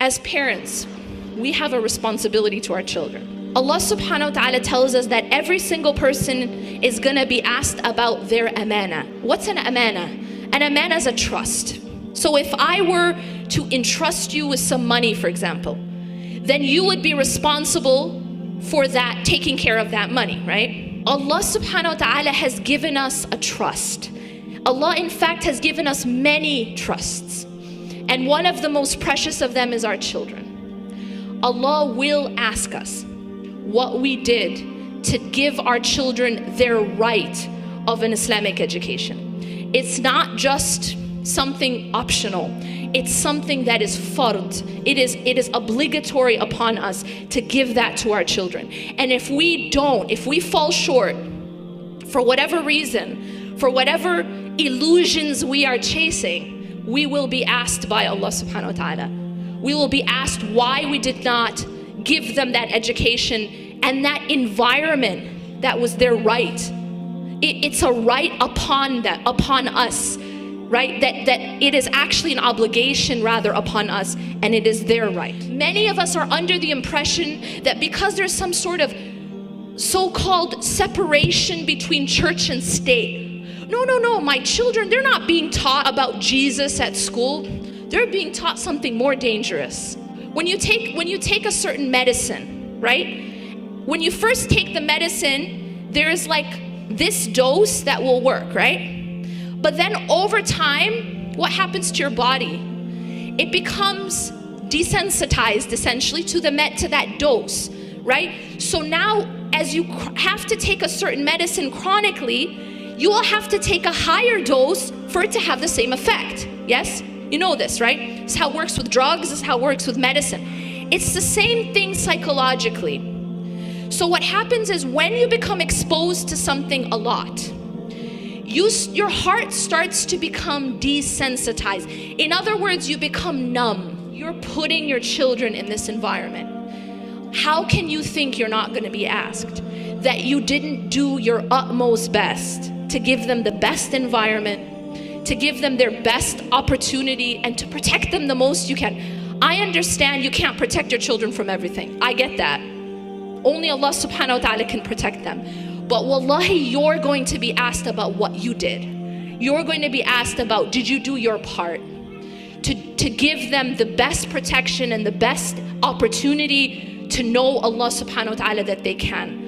As parents, we have a responsibility to our children. Allah subhanahu wa ta'ala tells us that every single person is gonna be asked about their amana. What's an amana? An amana is a trust. So if I were to entrust you with some money, for example, then you would be responsible for that, taking care of that money, right? Allah subhanahu wa ta'ala has given us a trust. Allah in fact has given us many trusts. And one of the most precious of them is our children. Allah will ask us what we did to give our children their right of an Islamic education. It's not just something optional. It's something that is fard. It is obligatory upon us to give that to our children. And if we don't, if we fall short for whatever reason, for whatever illusions we are chasing, we will be asked by Allah subhanahu wa ta'ala. We will be asked why we did not give them that education and that environment that was their right. It's a right upon us, right? That it is actually an obligation rather upon us, and it is their right. Many of us are under the impression that because there's some sort of so-called separation between church and state. No, my children, they're not being taught about Jesus at school. They're being taught something more dangerous. When you take a certain medicine, right? When you first take the medicine, there's like this dose that will work, right? But then over time, what happens to your body? It becomes desensitized essentially to that dose, right? So now as you have to take a certain medicine chronically, you will have to take a higher dose for it to have the same effect. Yes? You know this, right? It's how it works with drugs, it's how it works with medicine. It's the same thing psychologically. So what happens is when you become exposed to something a lot, your heart starts to become desensitized. In other words, you become numb. You're putting your children in this environment. How can you think you're not going to be asked? That you didn't do your utmost best to give them the best environment, to give them their best opportunity, and to protect them the most you can. I understand you can't protect your children from everything. I get that. Only Allah subhanahu wa ta'ala can protect them. But wallahi, you're going to be asked about what you did. You're going to be asked about, did you do your part to give them the best protection and the best opportunity to know Allah subhanahu wa ta'ala that they can.